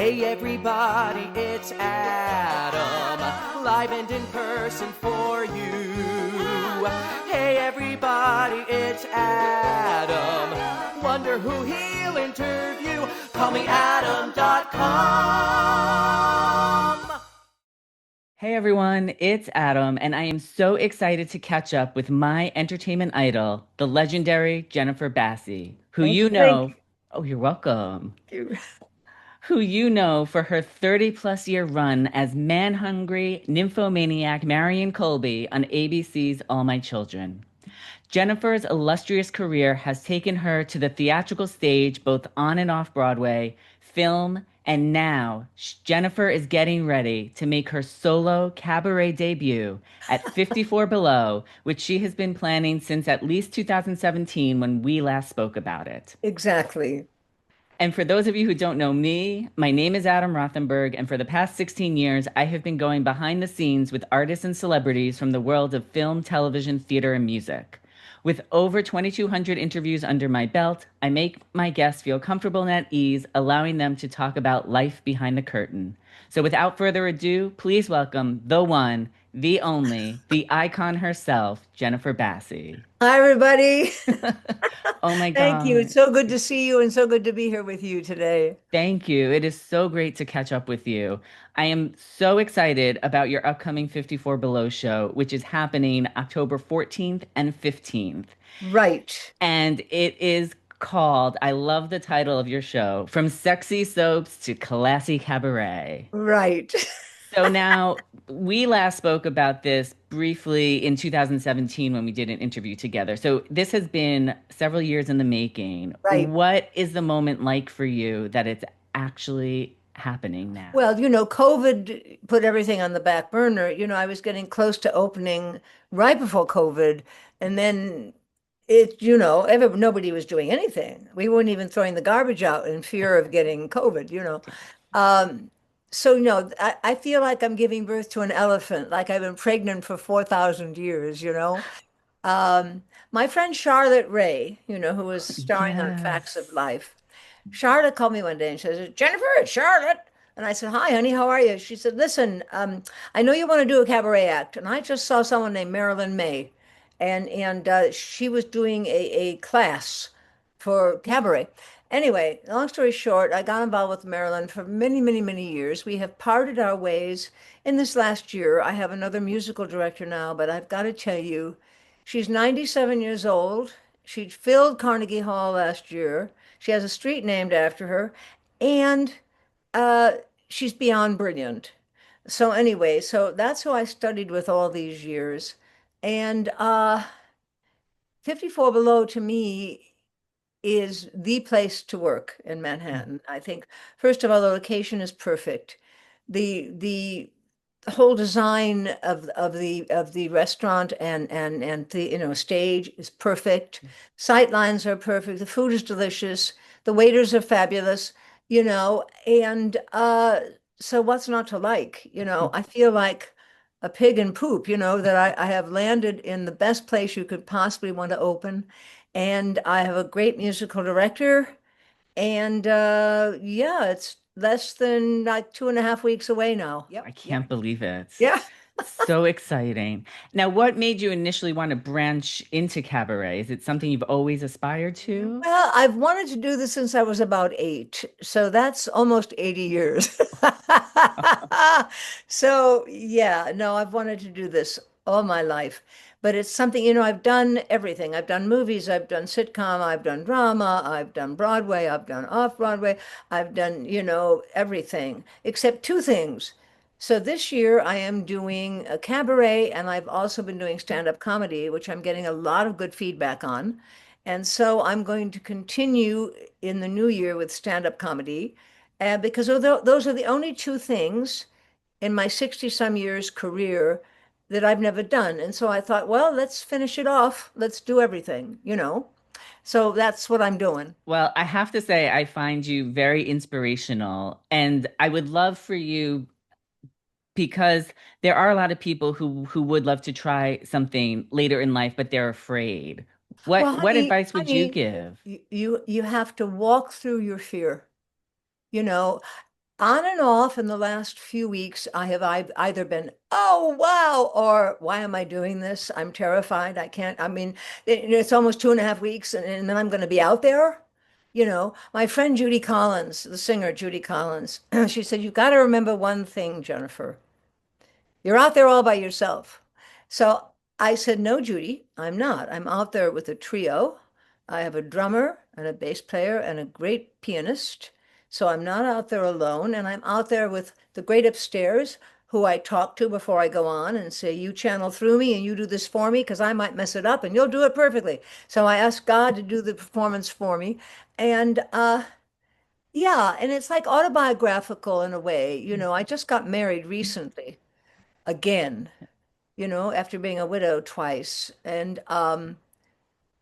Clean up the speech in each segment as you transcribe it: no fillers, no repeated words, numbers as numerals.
Hey everybody, it's Adam, live and in person for you. Hey everybody, it's Adam, wonder who he'll interview. Call me Adam.com. Hey everyone, it's Adam, and I am so excited to catch up with my entertainment idol, the legendary Jennifer Bassey, who Thank you you. Thank know, oh, you're welcome, you. who you know for her 30 plus year run as man hungry nymphomaniac Marian Colby on ABC's All My Children. Jennifer's illustrious career has taken her to the theatrical stage, both on and off Broadway, film, and now Jennifer is getting ready to make her solo cabaret debut at 54 Below, which she has been planning since at least 2017 when we last spoke about it. Exactly. And for those of you who don't know me, my name is Adam Rothenberg, and for the past 16 years, I have been going behind the scenes with artists and celebrities from the world of film, television, theater, and music. With over 2,200 interviews under my belt, I make my guests feel comfortable and at ease, allowing them to talk about life behind the curtain. So without further ado, please welcome the one, the only, the icon herself, Jennifer Bassey. Hi, everybody. Oh my Thank you. God. It's so good to see you and so good to be here with you today. Thank you. It is so great to catch up with you. I am so excited about your upcoming 54 Below show, which is happening October 14th and 15th. Right. And it is called, I love the title of your show, From Sexy Soaps to Classy Cabaret. Right. So now we last spoke about this briefly in 2017 when we did an interview together. So this has been several years in the making. Right. What is the moment like for you that it's actually happening now? Well, COVID put everything on the back burner. I was getting close to opening right before COVID, and then nobody was doing anything. We weren't even throwing the garbage out in fear of getting COVID. Um, I feel like I'm giving birth to an elephant, like I've been pregnant for 4,000 years. My friend Charlotte Ray, who was starring on Facts of Yes. Life, Charlotte called me one day and she says, Jennifer, it's Charlotte. And I said, hi, honey, how are you? She said, listen, I know you want to do a cabaret act. And I just saw someone named Marilyn May. And she was doing a class for cabaret. Anyway, long story short, I got involved with Marilyn for many, many, many years. We have parted our ways in this last year. I have another musical director now, but I've got to tell you, she's 97 years old. She filled Carnegie Hall last year. She has a street named after her, and uh, she's beyond brilliant. So anyway, so that's who I studied with all these years. And 54 Below to me is the place to work in Manhattan. I think, first of all, the location is perfect. The whole design of the restaurant and the stage is perfect. Sight lines are perfect. The food is delicious. The waiters are fabulous. And so what's not to like? I feel like a pig in poop. That I have landed in the best place you could possibly want to open, and I have a great musical director. And yeah, it's less than like 2.5 weeks away now. Yep. I Yep. can't believe it. Yeah. So exciting. Now, what made you initially want to branch into cabaret? Is it something you've always aspired to? Well, I've wanted to do this since I was about 8. So that's almost 80 years. So yeah, no, I've wanted to do this all my life. But it's something, I've done everything. I've done movies, I've done sitcom, I've done drama, I've done Broadway, I've done off Broadway, I've done, everything except two things. So this year I am doing a cabaret, and I've also been doing stand-up comedy, which I'm getting a lot of good feedback on. And so I'm going to continue in the new year with stand-up comedy, because those are the only two things in my 60 some years career that I've never done. And so I thought, well, let's finish it off. Let's do everything. So that's what I'm doing. Well, I have to say, I find you very inspirational, and I would love for you because there are a lot of people who would love to try something later in life, but they're afraid. Well, What honey, advice would you honey, give? you have to walk through your fear. You know, On and off in the last few weeks, I've either been, oh, wow, or why am I doing this? I'm terrified. I can't, I mean, it's almost 2.5 weeks, and then I'm going to be out there. My friend Judy Collins, the singer Judy Collins, she said, "You've got to remember one thing, Jennifer. You're out there all by yourself." So I said, "No, Judy, I'm not. I'm out there with a trio. I have a drummer and a bass player and a great pianist. So I'm not out there alone. And I'm out there with the great upstairs who I talk to before I go on and say, you channel through me and you do this for me because I might mess it up and you'll do it perfectly." So I asked God to do the performance for me. And yeah, and it's like autobiographical in a way. I just got married recently again, after being a widow twice. And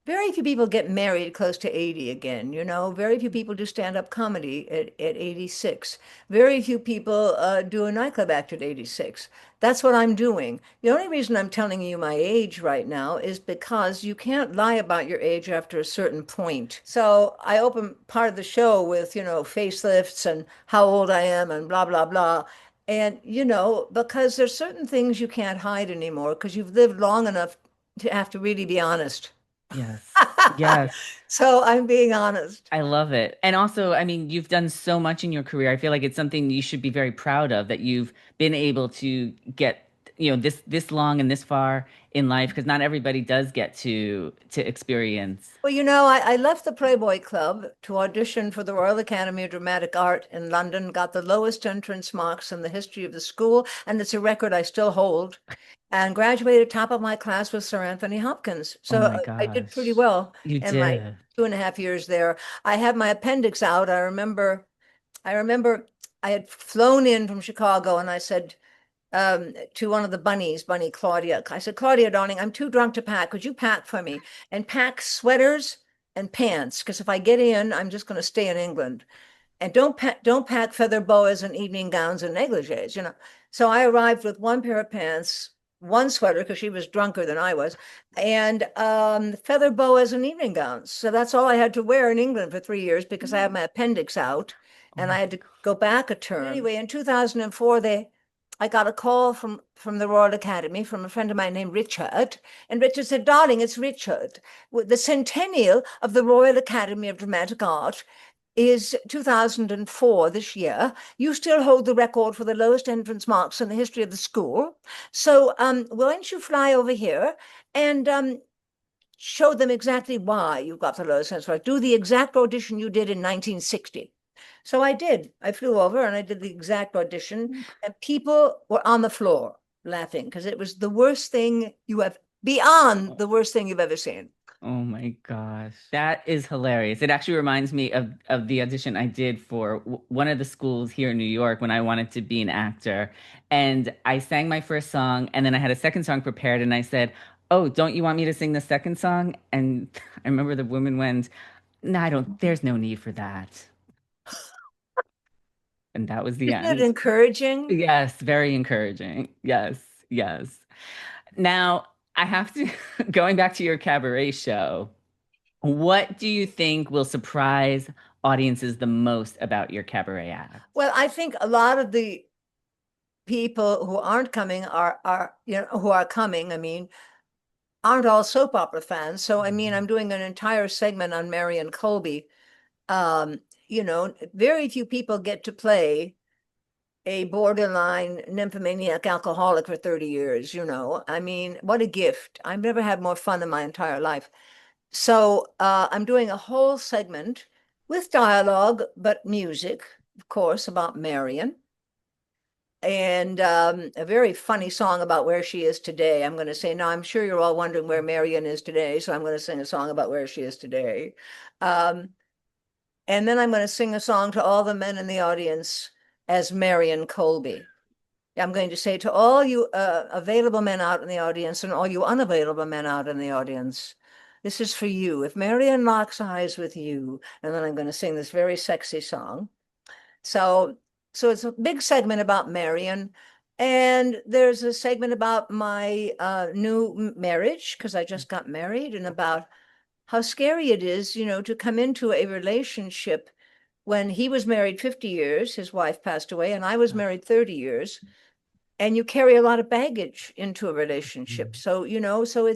very few people get married close to 80 again, Very few people do stand-up comedy at 86. Very few people do a nightclub act at 86. That's what I'm doing. The only reason I'm telling you my age right now is because you can't lie about your age after a certain point. So I open part of the show with, facelifts and how old I am and blah, blah, blah. And, because there's certain things you can't hide anymore because you've lived long enough to have to really be honest. Yes. Yes. So I'm being honest. I love it. And also, I mean, you've done so much in your career. I feel like it's something you should be very proud of that you've been able to get, this long and this far in life because not everybody does get to experience. Well, I left the Playboy Club to audition for the Royal Academy of Dramatic Art in London, got the lowest entrance marks in the history of the school, and it's a record I still hold, and graduated top of my class with Sir Anthony Hopkins. Oh So my I did pretty gosh. well You in my did. 2.5 years there. I had my appendix out. I remember I had flown in from Chicago and I said, to one of the bunnies, Bunny Claudia. I said, "Claudia, darling, I'm too drunk to pack. Could you pack for me? And pack sweaters and pants, because if I get in, I'm just going to stay in England. And don't pack feather boas and evening gowns and negligees. So I arrived with one pair of pants, one sweater, because she was drunker than I was, and feather boas and evening gowns. So that's all I had to wear in England for 3 years because I had my appendix out and I had to go back a term. Anyway, in 2004, I got a call from the Royal Academy from a friend of mine named Richard. And Richard said, "Darling, it's Richard. The centennial of the Royal Academy of Dramatic Art is 2004 this year. You still hold the record for the lowest entrance marks in the history of the school. So why don't you fly over here and show them exactly why you got the lowest entrance marks. Do the exact audition you did in 1960. So I did. I flew over and I did the exact audition, and people were on the floor laughing because it was the worst thing beyond the worst thing you've ever seen. Oh my gosh. That is hilarious. It actually reminds me of the audition I did for one of the schools here in New York when I wanted to be an actor. And I sang my first song and then I had a second song prepared and I said, "Oh, don't you want me to sing the second song?" And I remember the woman went, "No, I don't, there's no need for that." And that was the Isn't it end. encouraging? Yes, very encouraging. Yes, yes. Now, I have to, going back to your cabaret show, what do you think will surprise audiences the most about your cabaret act? Well, I think a lot of the people who aren't coming who are coming, I mean, aren't all soap opera fans. So, I mean, I'm doing an entire segment on Marian Colby. Very few people get to play a borderline nymphomaniac alcoholic for 30 years. I mean, what a gift. I've never had more fun in my entire life. So I'm doing a whole segment with dialogue, but music, of course, about Marian. And a very funny song about where she is today. I'm going to say, now I'm sure you're all wondering where Marian is today, so I'm going to sing a song about where she is today. And then I'm going to sing a song to all the men in the audience as Marian Colby. I'm going to say to all you available men out in the audience and all you unavailable men out in the audience, this is for you. If Marian locks eyes with you, and then I'm going to sing this very sexy song. So it's a big segment about Marian. And there's a segment about my new marriage, because I just got married, and about how scary it is, to come into a relationship when he was married 50 years, his wife passed away, and I was married 30 years. And you carry a lot of baggage into a relationship. So, so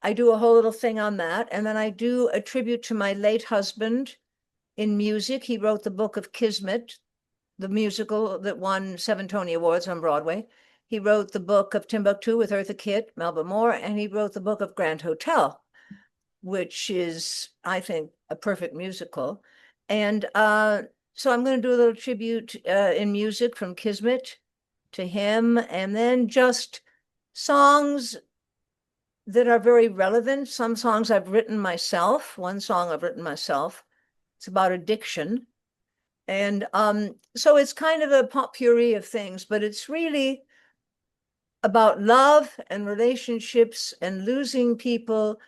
I do a whole little thing on that. And then I do a tribute to my late husband in music. He wrote the book of Kismet, the musical that won 7 Tony Awards on Broadway. He wrote the book of Timbuktu with Eartha Kitt, Melba Moore, and he wrote the book of Grand Hotel, which is, I think, a perfect musical. And so I'm going to do a little tribute in music from Kismet to him, and then just songs that are very relevant. Some songs I've written myself. One song I've written myself. It's about addiction. And so it's kind of a potpourri of things, but it's really about love and relationships and losing people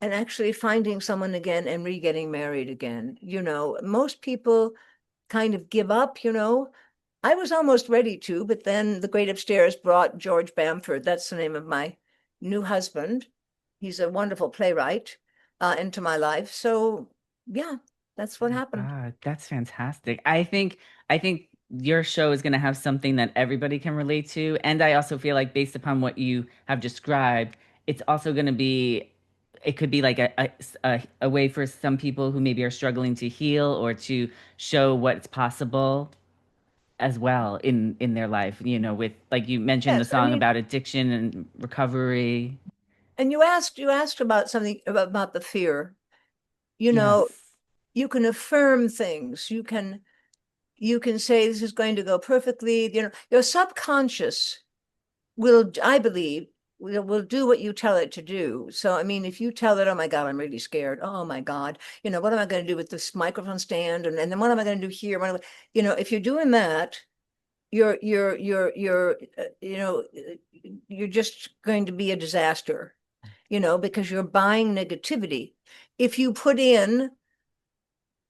and actually finding someone again and re-getting married again. Most people kind of give up. I was almost ready to, but then The Great Upstairs brought George Bamford, that's the name of my new husband. He's a wonderful playwright, into my life. So yeah, that's what happened. That's fantastic. I think your show is going to have something that everybody can relate to, and I also feel like based upon what you have described, it's also going to be it could be like a way for some people who maybe are struggling to heal or to show what's possible as well in their life, with like you mentioned the Yes, I song mean, about addiction and recovery. and you asked about something about the fear. You know, Yes. you can affirm things. You can say this is going to go perfectly. Your subconscious will, I believe, will do what you tell it to do. So, I mean, if you tell it, oh my God, I'm really scared. Oh my God, what am I going to do with this microphone stand? And then what am I going to do here? If you're doing that, you're just going to be a disaster, because you're buying negativity. If you put in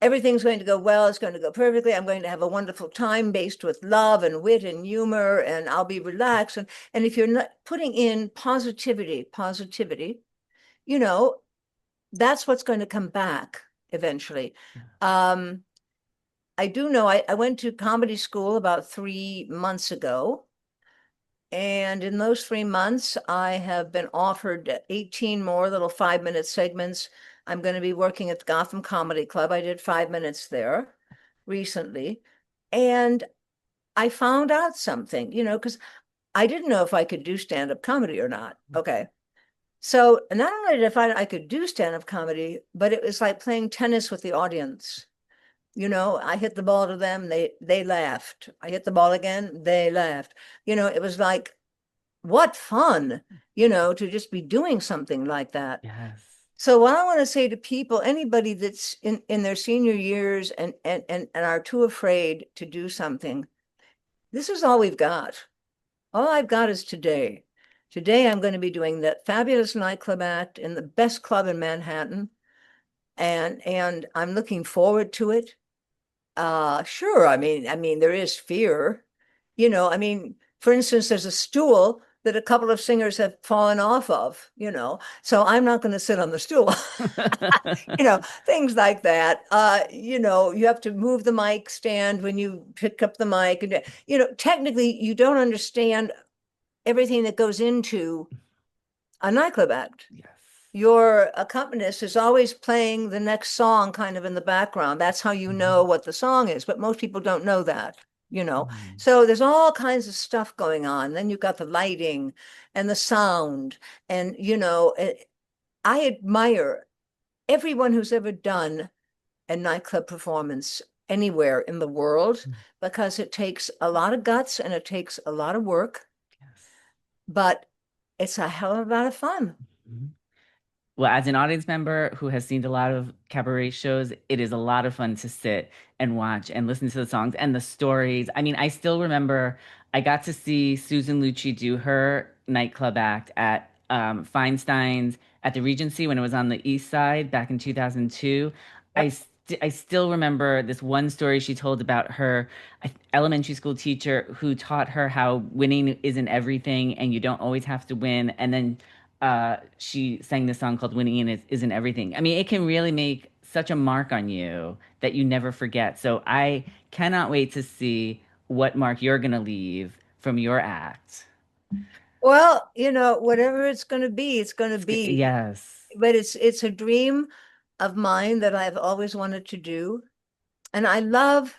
everything's going to go well, it's going to go perfectly, I'm going to have a wonderful time based with love and wit and humor, and I'll be relaxed. And if you're not putting in positivity, you know, that's what's going to come back eventually. Um, I do know I went to comedy school about 3 months ago. And in those 3 months, I have been offered 18 more little 5-minute segments. I'm going to be working at the Gotham Comedy Club. I did 5 minutes there recently. And I found out something, because I didn't know if I could do stand-up comedy or not. Okay. So not only did I find I could do stand-up comedy, but it was like playing tennis with the audience. I hit the ball to them, they laughed. I hit the ball again, they laughed. It was like, what fun, to just be doing something like that. Yes. So what I want to say to people, anybody that's in their senior years and are too afraid to do something, this is all we've got. All I've got is today. Today I'm going to be doing that fabulous nightclub act in the best club in Manhattan. And I'm looking forward to it. Sure. I mean, there is fear. For instance, there's a stool that a couple of singers have fallen off of, so I'm not going to sit on the stool. Things like that. You have to move the mic stand when you pick up the mic. And, technically, you don't understand everything that goes into a nightclub act. Yes. Your accompanist is always playing the next song kind of in the background. That's how you know what the song is, but most people don't know that. So there's all kinds of stuff going on. Then you've got the lighting and the sound. And, I admire everyone who's ever done a nightclub performance anywhere in the world, because it takes a lot of guts and it takes a lot of work, Yes. but it's a hell of a lot of fun. Well, as an audience member who has seen a lot of cabaret shows, it is a lot of fun to sit and watch and listen to the songs and the stories. I mean, I still remember I got to see Susan Lucci do her nightclub act at Feinstein's at the Regency when it was on the East Side back in 2002. Yep. I still remember this one story she told about her elementary school teacher who taught her how winning isn't everything and you don't always have to win. And then she sang this song called Winning Isn't Everything. I mean, it can really make such a mark on you that you never forget. So I cannot wait to see what mark you're going to leave from your act. Well, whatever it's going to be, it's going to be. Yes. But it's a dream of mine that I've always wanted to do. And I love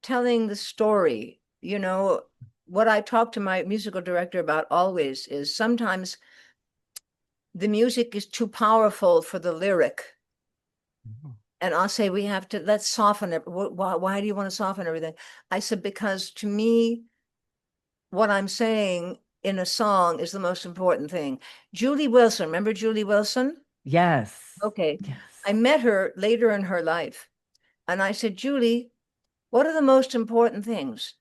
telling the story. What I talk to my musical director about always is sometimes the music is too powerful for the lyric. And I'll say, let's soften it. Why do you want to soften everything? I said, because to me, what I'm saying in a song is the most important thing. Julie Wilson, remember Julie Wilson? Yes. Okay. Yes. I met her later in her life. And I said, Julie, what are the most important things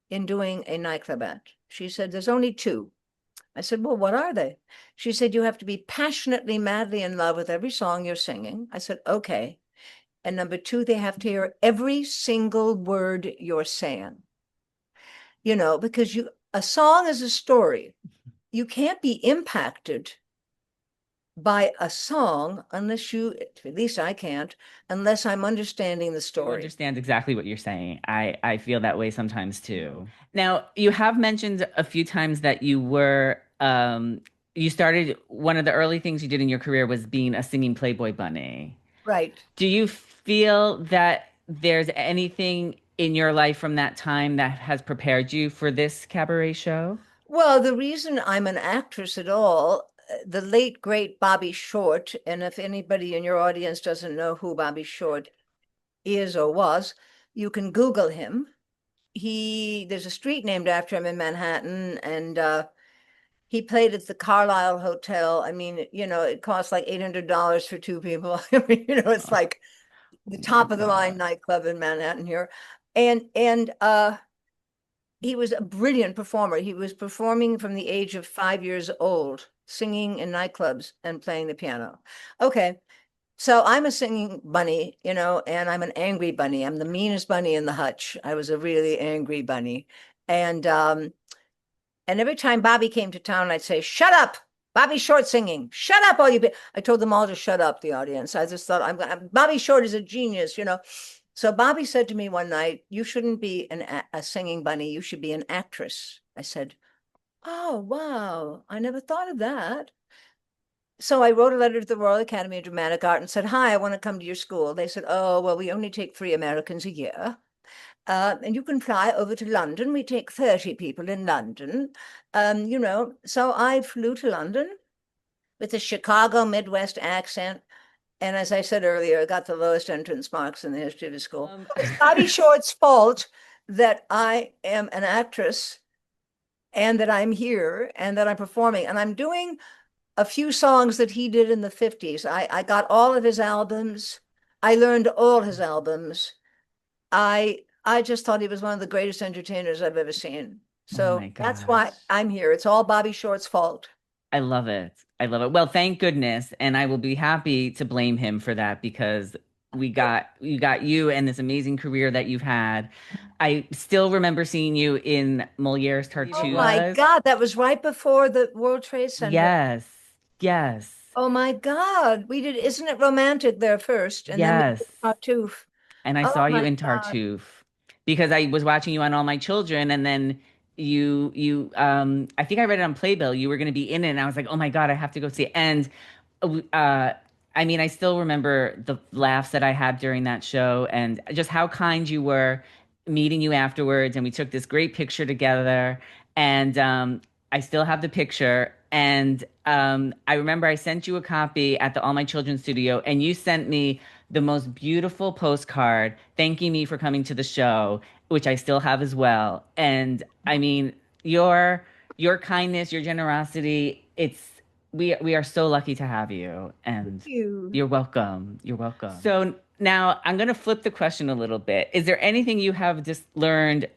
in doing a nightclub act? She said, there's only two. I said, well, what are they? She said, you have to be passionately, madly in love with every song you're singing. I said, okay. And number two, they have to hear every single word you're saying. Because a song is a story. You can't be impacted by a song unless at least I can't, unless I'm understanding the I story. understand exactly what you're saying. I feel that way sometimes too. Now, you have mentioned a few times that you started, one of the early things you did in your career was being a singing Playboy Bunny. Right. Do you feel that there's anything in your life from that time that has prepared you for this cabaret show? Well, the reason I'm an actress at all, the late, great Bobby Short, and if anybody in your audience doesn't know who Bobby Short is or was, you can Google him. There's a street named after him in Manhattan, and he played at the Carlisle Hotel. I mean, it costs like $800 for two people. I mean, it's like the top of the line nightclub in Manhattan here. And he was a brilliant performer. He was performing from the age of 5 years old, singing in nightclubs and playing the piano. Okay. So I'm a singing bunny, and I'm an angry bunny. I'm the meanest bunny in the hutch. I was a really angry bunny. And every time Bobby came to town, I'd say, shut up, Bobby Short singing. Shut up, all you. I told them all to shut up, the audience. I just thought, Bobby Short is a genius, So Bobby said to me one night, you shouldn't be a singing bunny. You should be an actress. I said, oh, wow. I never thought of that. So I wrote a letter to the Royal Academy of Dramatic Art and said, hi, I want to come to your school. They said, oh, well, we only take 3 Americans a year. And you can fly over to London. We take 30 people in London. So I flew to London with a Chicago Midwest accent. And as I said earlier, I got the lowest entrance marks in the history of the school. It's Bobby Short's fault that I am an actress and that I'm here and that I'm performing. And I'm doing a few songs that he did in the 50s. I got all of his albums. I learned all his albums. I just thought he was one of the greatest entertainers I've ever seen. So that's why I'm here. It's all Bobby Short's fault. I love it. I love it. Well, thank goodness. And I will be happy to blame him for that because you got you and this amazing career that you've had. I still remember seeing you in Moliere's Tartuffe. Oh my God, that was right before the World Trade Center. Yes. Yes. Oh my God. We did Isn't It Romantic there first? And then Tartuffe. And I saw you in Tartuffe because I was watching you on All My Children, and then I think I read it on Playbill. You were going to be in it, and I was like, oh my God, I have to go see it. And I mean, I still remember the laughs that I had during that show, and just how kind you were meeting you afterwards. And we took this great picture together, and I still have the picture. And I remember I sent you a copy at the All My Children studio, and you sent me the most beautiful postcard thanking me for coming to the show, which I still have as well. And I mean, your kindness, your generosity, we are so lucky to have you. And you're welcome. You're welcome. So now I'm going to flip the question a little bit. Is there anything you have just learned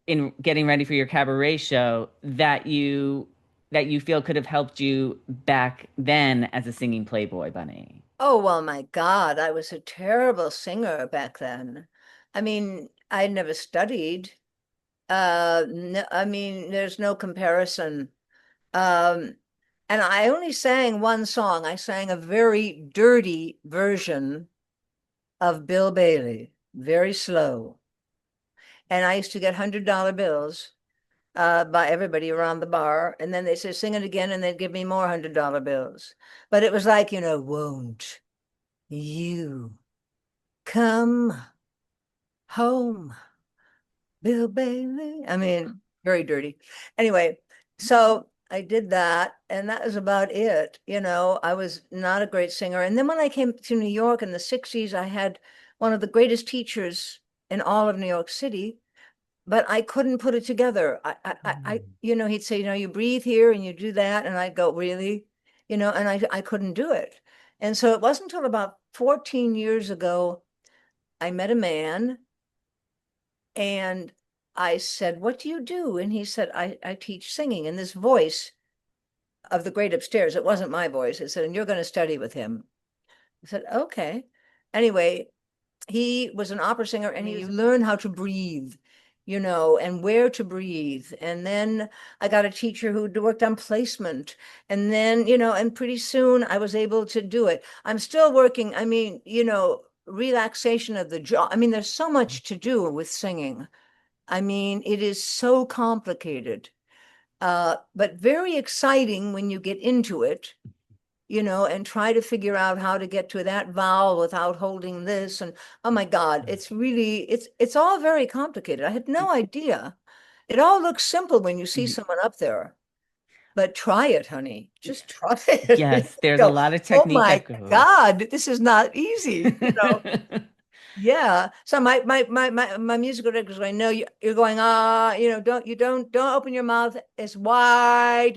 in getting ready for your cabaret show that you feel could have helped you back then as a singing Playboy Bunny? Oh, well, my God, I was a terrible singer back then. I mean, I never studied. No, I mean, there's no comparison. And I only sang one song. I sang a very dirty version of Bill Bailey, very slow. And I used to get $100 bills by everybody around the bar. And then they say, sing it again, and they'd give me more $100 bills. But it was like, won't you come home, Bill Bailey? I mean, very dirty. Anyway, so I did that, and that was about it. I was not a great singer. And then when I came to New York in the 60s, I had one of the greatest teachers in all of New York City, but I couldn't put it together. He'd say, you breathe here and you do that. And I'd go, really? And I couldn't do it. And so it wasn't until about 14 years ago, I met a man and I said, what do you do? And he said, I teach singing. And this voice of the great upstairs, it wasn't my voice. It said, and you're going to study with him. I said, okay. Anyway, he was an opera singer, and you learn how to breathe, and where to breathe. And then I got a teacher who worked on placement. And then, and pretty soon I was able to do it. I'm still working. I mean, relaxation of the jaw. I mean, there's so much to do with singing. I mean, it is so complicated, but very exciting when you get into it, and try to figure out how to get to that vowel without holding this. And oh my God, it's really, it's all very complicated. I had no idea. It all looks simple when you see someone up there, but try it, honey. Just try it. Yes, there's a Go, lot of oh technique my that goes. God, this is not easy. Yeah. So my musical director's going, no, you're going, don't open your mouth as wide,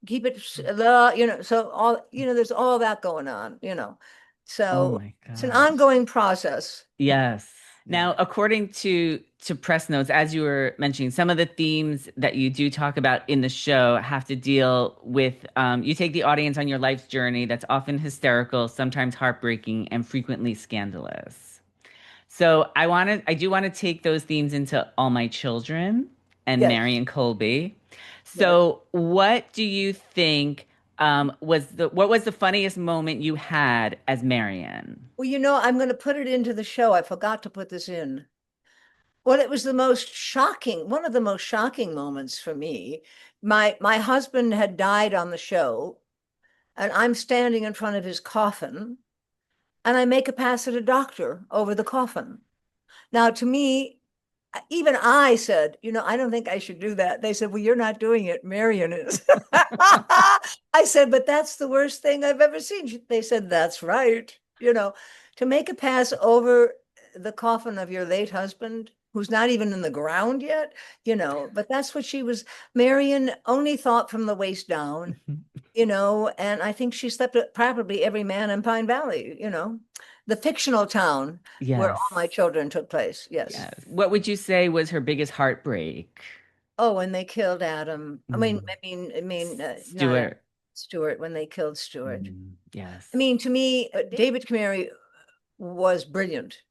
keep it low, so there's all that going on, Oh so my it's an gosh. ongoing process. Yes. Now, according to press notes, as you were mentioning, some of the themes that you do talk about in the show have to deal with you take the audience on your life's journey that's often hysterical, sometimes heartbreaking, and frequently scandalous. So I do want to take those themes into All My Children and Yes. Marian Colby. Yes. So what do you think what was the funniest moment you had as Marian? Well, I'm going to put it into the show. I forgot to put this in. Well, it was one of the most shocking moments for me. My husband had died on the show, and I'm standing in front of his coffin, and I make a pass at a doctor over the coffin. Now, to me, even I said, I don't think I should do that. They said, well, you're not doing it. Marian is. I said, but that's the worst thing I've ever seen. They said, that's right. To make a pass over the coffin of your late husband, who's not even in the ground yet, but that's what she was. Marian only thought from the waist down, and I think she slept at probably every man in Pine Valley, the fictional town where Yes. All My Children took place. Yes. Yes. What would you say was her biggest heartbreak? Oh, and they killed Adam. I mean, not Adam, Stuart. Stuart, when they killed Stuart. Yes. I mean, to me, David Cameri was brilliant.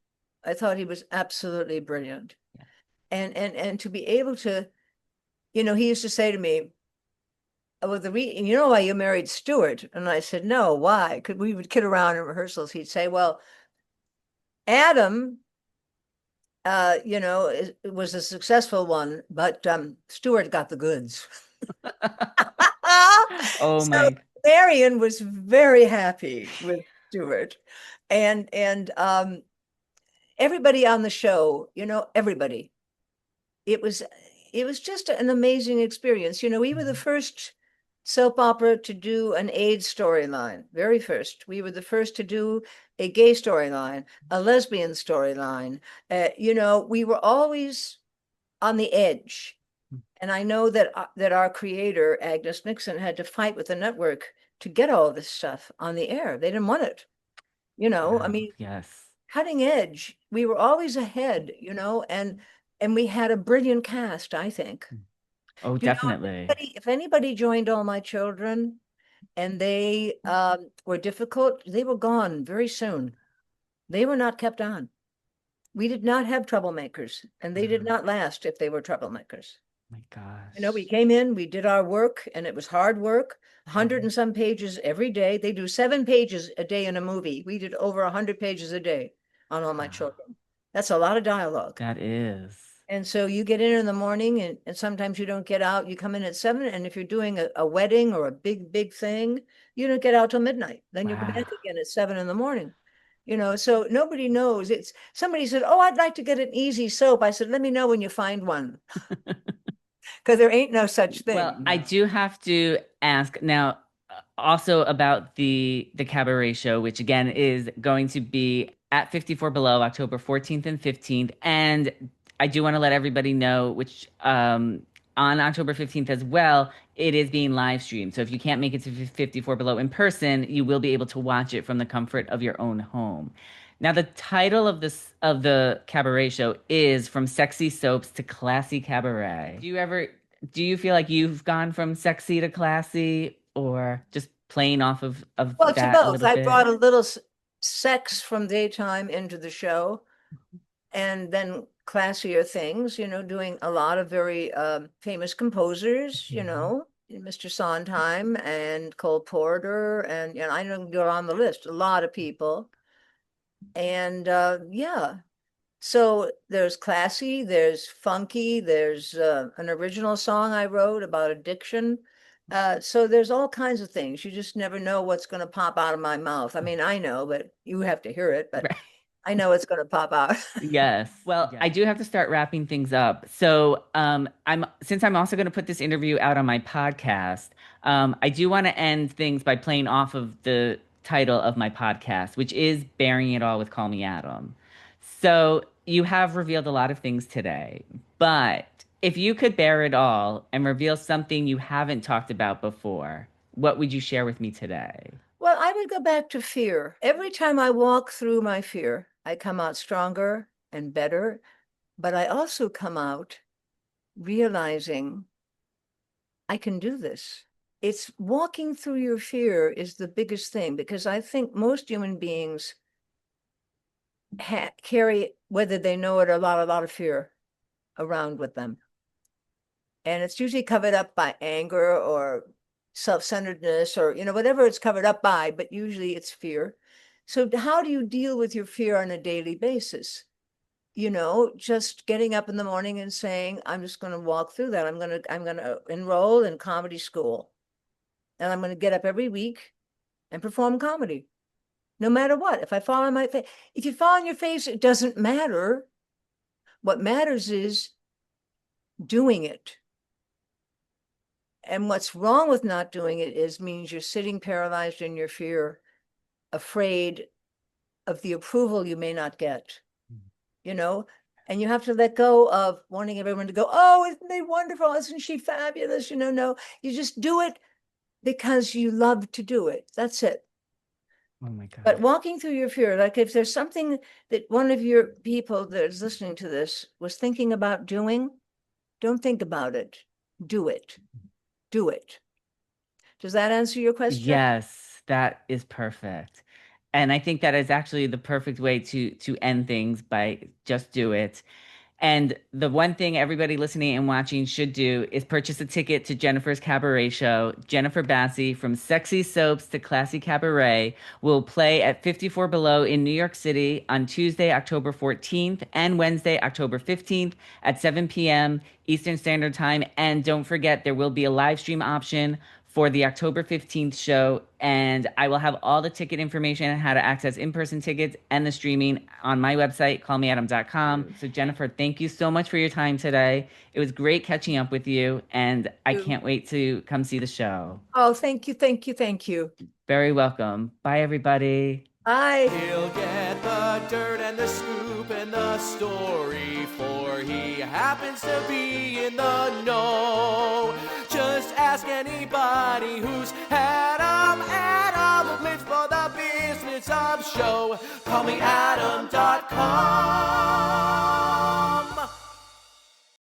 I thought he was absolutely brilliant. Yeah. And to be able to, he used to say to me, well, you know why you married Stuart? And I said, no, why? Because we would kid around in rehearsals. He'd say, well, Adam, was a successful one, but Stuart got the goods. Oh So my. Marian was very happy with Stuart, and everybody on the show, everybody. It was just an amazing experience. We were the first soap opera to do an AIDS storyline, very first. We were the first to do a gay storyline, a lesbian storyline. We were always on the edge. And I know that our creator, Agnes Nixon, had to fight with the network to get all this stuff on the air. They didn't want it. Wow. I mean, Yes. cutting edge. We were always ahead, and we had a brilliant cast, I think. Oh, definitely. If anybody joined All My Children and they were difficult, they were gone very soon. They were not kept on. We did not have troublemakers, and they did not last if they were troublemakers. My gosh. We came in, we did our work, and it was hard work, 100 and some pages every day. They do 7 pages a day in a movie. We did over 100 pages a day. on All My Children. That's a lot of dialogue. That is. And so you get in the morning and sometimes you don't get out. You come in at 7, and if you're doing a wedding or a big thing, you don't get out till midnight. Then you go back again at 7 in the morning. So nobody knows. It's somebody said, "Oh, I'd like to get an easy soap." I said, "Let me know when you find one." Because there ain't no such thing. Well, I do have to ask now also about the cabaret show, which again is going to be at 54 Below, October 14th and 15th. And I do want to let everybody know, which on October 15th as well, it is being live streamed. So if you can't make it to 54 Below in person, you will be able to watch it from the comfort of your own home. Now, the title of the cabaret show is From Sexy Soaps to Classy Cabaret. Do you feel like you've gone from sexy to classy, or just playing off of Well, that to a both. little I bit? brought a little sex from daytime into the show, and then classier things, doing a lot of very famous composers, Mr. Sondheim and Cole Porter, and I don't go on the list, a lot of people. And yeah, so there's classy, there's funky, there's an original song I wrote about addiction. So there's all kinds of things. You just never know what's going to pop out of my mouth. I mean, I know, but you have to hear it, but Right. I know it's going to pop out. Yes. Well, I do have to start wrapping things up. So, since I'm also going to put this interview out on my podcast, I do want to end things by playing off of the title of my podcast, which is Bearing It All with Call Me Adam. So, you have revealed a lot of things today, but if you could bear it all and reveal something you haven't talked about before, what would you share with me today? Well, I would go back to fear. Every time I walk through my fear, I come out stronger and better, but I also come out realizing I can do this. It's walking through your fear is the biggest thing, because I think most human beings carry, whether they know it or not, a lot of fear around with them. And it's usually covered up by anger or self-centeredness or, whatever it's covered up by, but usually it's fear. So how do you deal with your fear on a daily basis? Just getting up in the morning and saying, I'm just going to walk through that. I'm going to enroll in comedy school. And I'm going to get up every week and perform comedy. No matter what. If I fall on my face, if you fall on your face, it doesn't matter. What matters is doing it. And what's wrong with not doing it means you're sitting paralyzed in your fear, afraid of the approval you may not get, and you have to let go of wanting everyone to go, "Oh, isn't they wonderful? Isn't she fabulous?" No, you just do it because you love to do it. That's it. Oh my God. But walking through your fear, like if there's something that one of your people that is listening to this was thinking about doing, don't think about it. Do it. Do it. Does that answer your question? Yes, that is perfect. And I think that is actually the perfect way to end things, by just do it. And the one thing everybody listening and watching should do is purchase a ticket to Jennifer's cabaret show. Jennifer Bassey, From Sexy Soaps to Classy Cabaret, will play at 54 Below in New York City on Tuesday, October 14th and Wednesday, October 15th at 7 p.m. Eastern Standard Time. And don't forget, there will be a live stream option for the October 15th show, and I will have all the ticket information and how to access in-person tickets and the streaming on my website, callmeadam.com. So Jennifer, thank you so much for your time today. It was great catching up with you, and I can't wait to come see the show. Oh, thank you, thank you, thank you. Very welcome. Bye, everybody. Bye. He'll get the dirt and the scoop and the story, for he happens to be in the know. Just ask anybody who's Adam. Adam lives for the business of show. CallMeAdam.com.